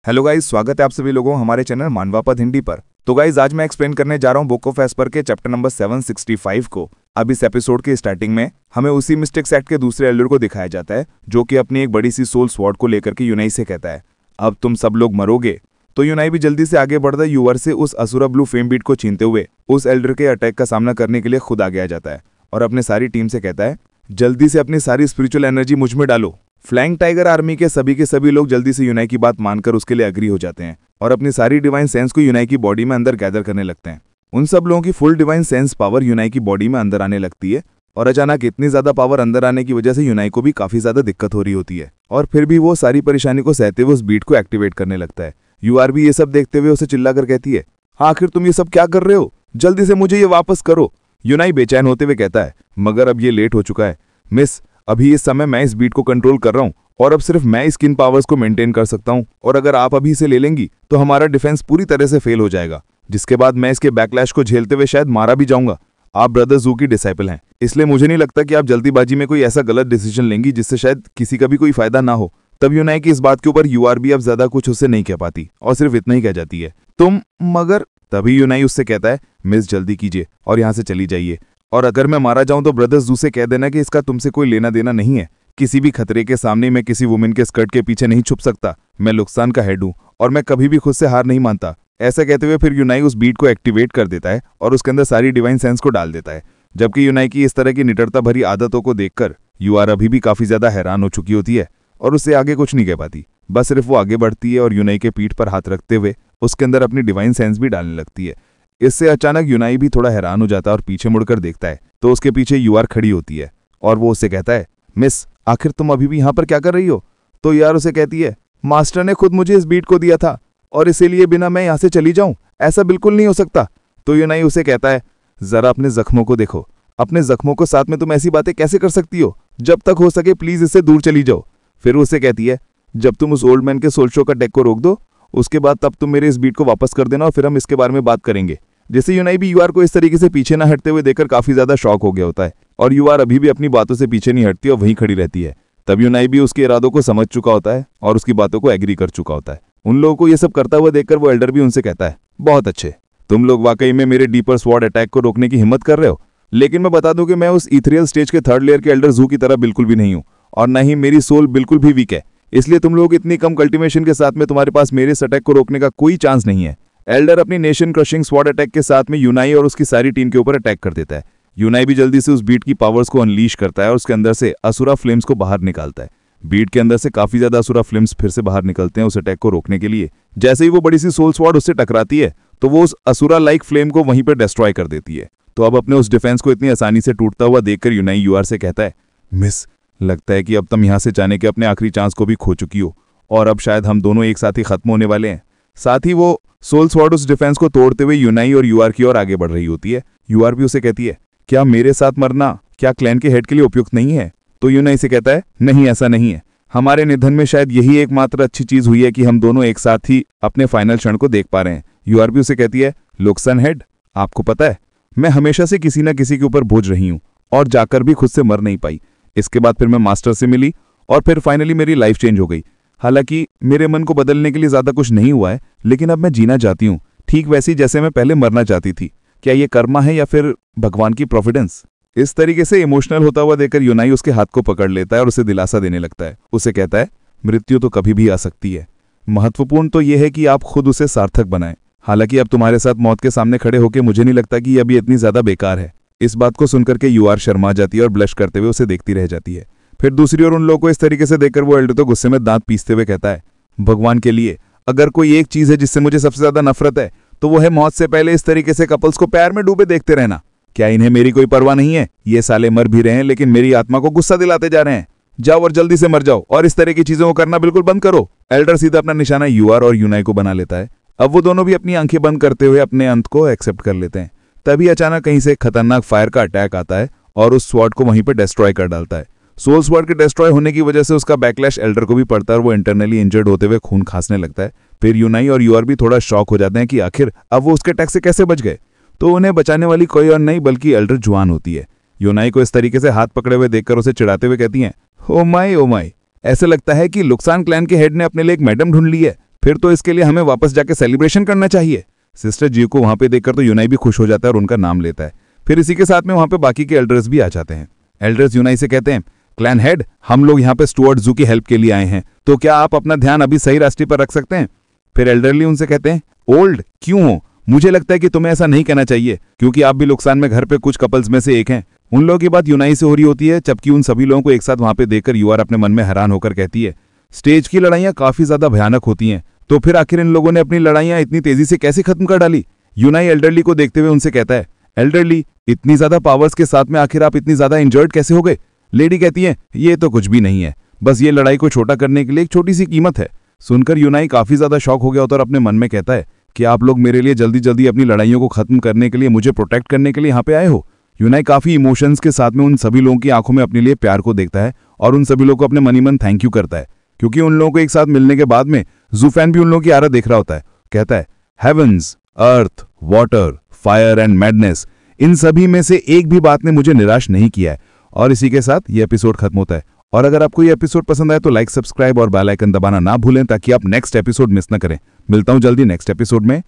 Hello guys, स्वागत है आप सभी लोगों हमारे चैनल मानवापद हिंदी पर। तो गाइस आज मैं एक्सप्लेन करने जा रहा हूं बुक ऑफ एस्पर के चैप्टर नंबर 765 को। अब इस एपिसोड के स्टार्टिंग में हमें उसी मिस्टिक्स एक्ट के दूसरे एल्डर को दिखाया जाता है, जो कि अपनी एक बड़ी सी सोल स्वॉर्ड को लेकर के यूनाई से कहता है, अब तुम सब लोग मरोगे। तो यूनाई भी जल्दी से आगे बढ़ता यूवर से उस असुरा ब्लू फेम बीट को छीनते हुए उस एल्डर के अटैक का सामना करने के लिए खुद आगे आ जाता है और अपने सारी टीम से कहता है, जल्दी से अपनी सारी स्पिरिचुअल एनर्जी मुझ में डालो। फ्लाइंग टाइगर आर्मी के सभी लोग जल्दी से यूनाई की बात मानकर उसके लिए अग्री हो जाते हैं और अपनी सारी डिवाइन सेंस को यूनाई की बॉडी में अंदर गैदर करने लगते हैं। उन सब लोगों की full divine sense power Unai की बॉडी में अंदर आने लगती है और अचानक इतनी ज्यादा पावर अंदर आने की वजह से यूनाई को भी काफी ज्यादा दिक्कत हो रही होती है और फिर भी वो सारी परेशानी को सहते हुए उस बीट को एक्टिवेट करने लगता है। यूआर भी ये सब देखते हुए उसे चिल्लाकर कहती है, आखिर तुम ये सब क्या कर रहे हो, जल्दी से मुझे ये वापस करो। यूनाई बेचैन होते हुए कहता है, मगर अब ये लेट हो चुका है मिस, अभी इस समय मैं इस बीट को कंट्रोल कर रहा हूँ और अब सिर्फ मैं स्किन पावर्स को मेंटेन कर सकता हूँ और अगर आप अभी इसे ले लेंगी तो हमारा डिफेंस पूरी तरह से फेल हो जाएगा, जिसके बाद मैं इसके बैकलैश को झेलते हुए शायद मारा भी जाऊंगा। आप ब्रदर जू की डिसाइपल हैं, इसलिए मुझे नहीं लगता कि आप जल्दीबाजी में कोई ऐसा गलत डिसीजन लेंगी जिससे शायद किसी का भी कोई फायदा ना हो। तब यूनाई की इस बात के ऊपर यूआर भी अब ज्यादा कुछ उससे नहीं कह पाती और सिर्फ इतना ही कह जाती है, तुम मगर। तभी यूनाई उससे कहता है, मिस जल्दी कीजिए और यहाँ से चली जाइए और अगर मैं मारा जाऊं तो ब्रदर्स जू से कह देना कि इसका तुमसे कोई लेना देना नहीं है। किसी भी खतरे के सामने मैं किसी वुमेन के स्कर्ट के पीछे नहीं छुप सकता। मैं लुक्सान का हेड हूं और मैं कभी भी खुद से हार नहीं मानता। ऐसा कहते हुए फिर यूनाई उस बीट को एक्टिवेट कर देता है और उसके अंदर सारी डिवाइन सेंस को डाल देता है। जबकि यूनाई की इस तरह की निडरता भरी आदतों को देखकर यूआर अभी भी काफी ज्यादा हैरान हो चुकी होती है और उससे आगे कुछ नहीं कह पाती। बस सिर्फ वो आगे बढ़ती है और यूनाई के पीठ पर हाथ रखते हुए उसके अंदर अपनी डिवाइन सेंस भी डालने लगती है। इससे अचानक यूनाई भी थोड़ा हैरान हो जाता है और पीछे मुड़कर देखता है तो उसके पीछे यूआर खड़ी होती है और वो उससे कहता है, मिस आखिर तुम अभी भी यहाँ पर क्या कर रही हो। तो यार उसे कहती है, मास्टर ने खुद मुझे इस बीट को दिया था और इसीलिए बिना मैं यहाँ से चली जाऊं ऐसा बिल्कुल नहीं हो सकता। तो यूनाई उसे कहता है, जरा अपने जख्मों को देखो, अपने जख्मों को साथ में तुम ऐसी बातें कैसे कर सकती हो, जब तक हो सके प्लीज इससे दूर चली जाओ। फिर उसे कहती है, जब तुम उस ओल्ड मैन के सोल शो का डेक को रोक दो उसके बाद तब तुम मेरे इस बीट को वापस कर देना और फिर हम इसके बारे में बात करेंगे। जैसे यूनाई भी यूआर को इस तरीके से पीछे न हटते हुए देखकर काफी ज्यादा शॉक हो गया होता है और यूआर अभी भी अपनी बातों से पीछे नहीं हटती और वहीं खड़ी रहती है। तब यूनाई भी उसके इरादों को समझ चुका होता है और उसकी बातों को एग्री कर चुका होता है। उन लोगों को ये सब करता हुआ देखकर वो एल्डर भी उनसे कहता है, बहुत अच्छे, तुम लोग वाकई में मेरे डीपर स्वॉर्ड अटैक को रोकने की हिम्मत कर रहे हो, लेकिन मैं बता दूं कि मैं उस इथरियल स्टेज के थर्ड लेयर के एल्डर जू की तरह बिल्कुल भी नहीं हूं और न ही मेरी सोल बिल्कुल भी वीक है, इसलिए तुम लोग इतनी कम कल्टीवेशन के साथ में तुम्हारे पास मेरे इस अटैक को रोकने का कोई चांस नहीं है। एल्डर अपनी नेशन क्रशिंग स्वॉर्ड अटैक के साथ में यूनाई और उसकी सारी टीम के ऊपर अटैक कर देता है। यूनाई भी जल्दी से उस बीट की पावर्स को अनलीश करता है और उसके अंदर से असुरा फ्लेम्स को बाहर निकालता है। बीट के अंदर से काफी ज्यादा असुरा फ्लेम्स फिर से बाहर निकलते हैं उस अटैक को रोकने के लिए। जैसे ही वो बड़ी सी सोल स्वॉर्ड उससे टकराती है तो वो उस असुरा लाइक फ्लेम को वहीं पर डिस्ट्रॉय कर देती है। तो अब अपने उस डिफेंस को इतनी आसानी से टूटता हुआ देखकर यूनाई यूआर से कहता है, मिस लगता है कि अब तुम यहाँ से जाने के अपने आखिरी चांस को भी खो चुकी हो और अब शायद हम दोनों एक साथ ही खत्म होने वाले हैं। साथ ही वो सोल स्वॉर्ड उस डिफेंस को तोड़ते हुए यूनाई और यूआर की ओर आगे बढ़ रही होती है। यूआर भी उसे कहती है, क्या मेरे साथ मरना क्या क्लैन के हेड के लिए उपयुक्त नहीं है। तो यूनाई से कहता है, नहीं ऐसा नहीं है, हमारे निधन में शायद यही एकमात्र अच्छी चीज हुई है कि हम दोनों एक साथ ही अपने फाइनल क्षण को देख पा रहे हैं। यूआर भी उसे कहती है, लुक्सन हेड आपको पता है मैं हमेशा से किसी न किसी के ऊपर बोझ रही हूँ और जाकर भी खुद से मर नहीं पाई। इसके बाद फिर मैं मास्टर से मिली और फिर फाइनली मेरी लाइफ चेंज हो गई। हालांकि मेरे मन को बदलने के लिए ज्यादा कुछ नहीं हुआ है, लेकिन अब मैं जीना चाहती हूँ ठीक वैसी जैसे मैं पहले मरना चाहती थी। क्या ये कर्मा है या फिर भगवान की प्रोविडेंस। इस तरीके से इमोशनल होता हुआ देखकर यूनाई उसके हाथ को पकड़ लेता है और उसे दिलासा देने लगता है। उसे कहता है, मृत्यु तो कभी भी आ सकती है, महत्वपूर्ण तो यह है कि आप खुद उसे सार्थक बनाएं। हालांकि अब तुम्हारे साथ मौत के सामने खड़े होकर मुझे नहीं लगता कि यह अभी इतनी ज्यादा बेकार है। इस बात को सुनकर के यूआर शर्मा जाती है और ब्लश करते हुए उसे देखती रह जाती है। फिर दूसरी ओर उन लोगों को इस तरीके से देखकर वो एल्डर तो गुस्से में दांत पीसते हुए कहता है, भगवान के लिए अगर कोई एक चीज है जिससे मुझे सबसे ज्यादा नफरत है तो वो है मौत से पहले इस तरीके से कपल्स को प्यार में डूबे देखते रहना। क्या इन्हें मेरी कोई परवाह नहीं है। ये साले मर भी रहे हैं लेकिन मेरी आत्मा को गुस्सा दिलाते जा रहे हैं। जाओ और जल्दी से मर जाओ और इस तरह की चीजों को करना बिल्कुल बंद करो। एल्डर सीधा अपना निशाना यूआर और यूनाई को बना लेता है। अब वो दोनों भी अपनी आंखें बंद करते हुए अपने अंत को एक्सेप्ट कर लेते हैं। तभी अचानक कहीं से खतरनाक फायर का अटैक आता है और उस स्वॉर्ड को वहीं पर डिस्ट्रॉय कर डालता है। सोल स्वॉर्ड के डिस्ट्रॉय होने की वजह से उसका बैकलैश एल्डर को भी पड़ता है और वो इंटरनली इंजर्ड होते हुए खून खांसने लगता है। फिर यूनाई और यूआर भी थोड़ा शॉक हो जाते हैं कि आखिर अब वो उसके अटैक से कैसे बच गए। तो उन्हें बचाने वाली कोई और नहीं बल्कि एल्डर जुआन होती है। यूनाई को इस तरीके से हाथ पकड़े हुए देखकर उसे चिढ़ाते हुए कहती हैं, ओ माई, ऐसे लगता है कि लुक्सान क्लैन के हेड ने अपने लिए एक मैडम ढूंढ ली है फिर तो इसके लिए हमें वापस जाके सेलिब्रेशन करना चाहिए। सिस्टर जी को वहां पे देखकर तो यूनाई भी खुश हो जाता है और उनका नाम लेता है। फिर इसी के साथ में वहां पे बाकी के एल्डर्स भी आ जाते हैं। एल्डर्स यूनाई से कहते हैं, क्लैन हेड, हम लोग यहाँ पे स्टुअर्ट जू की हेल्प के लिए आए हैं, तो क्या आप अपना ध्यान अभी सही रास्ते पर रख सकते हैं? फिर एल्डरली उनसे कहते हैं, ओल्ड क्यों हो? मुझे लगता है कि तुम्हें ऐसा नहीं कहना चाहिए, क्योंकि आप भी नुकसान में घर पे कुछ कपल्स में से एक हैं। उन लोगों की बात यूनाई से हो रही होती है, जबकि उन सभी लोगों को एक साथ वहां पे देखकर यूआर अपने मन में हैरान होकर कहती है, स्टेज की लड़ाइयां काफी ज्यादा भयानक होती हैं, तो फिर आखिर इन लोगों ने अपनी लड़ाइयां इतनी तेजी से कैसे खत्म कर डाली? यूनाई एल्डरली को देखते हुए उनसे कहता है, एल्डरली, इतनी ज्यादा पावर्स के साथ में आखिर आप इतनी ज्यादा इंजर्ड कैसे हो गए? लेडी कहती है, ये तो कुछ भी नहीं है, बस ये लड़ाई को छोटा करने के लिए एक छोटी सी कीमत है। सुनकर यूनाई काफी ज्यादा शॉक हो गया होता और अपने मन में कहता है कि आप लोग मेरे लिए जल्दी जल्दी अपनी लड़ाइयों को खत्म करने के लिए, मुझे प्रोटेक्ट करने के लिए यहाँ पे आए हो। यूनाई काफी इमोशंस के साथ में उन सभी लोगों की आंखों में अपने लिए प्यार को देखता है और उन सभी लोगों को अपने मनी मन थैंक यू करता है, क्योंकि उन लोगों को एक साथ मिलने के बाद में जूफैन भी उन लोगों की आरा देख रहा होता है। कहता है, heavens, earth, water, fire and madness, इन सभी में से एक भी बात ने मुझे निराश नहीं किया है। और इसी के साथ ये एपिसोड खत्म होता है। और अगर आपको ये एपिसोड पसंद आए तो लाइक, सब्सक्राइब और बेल आइकन दबाना ना भूलें, ताकि आप नेक्स्ट एपिसोड मिस ना करें। मिलता हूं जल्दी नेक्स्ट एपिसोड में।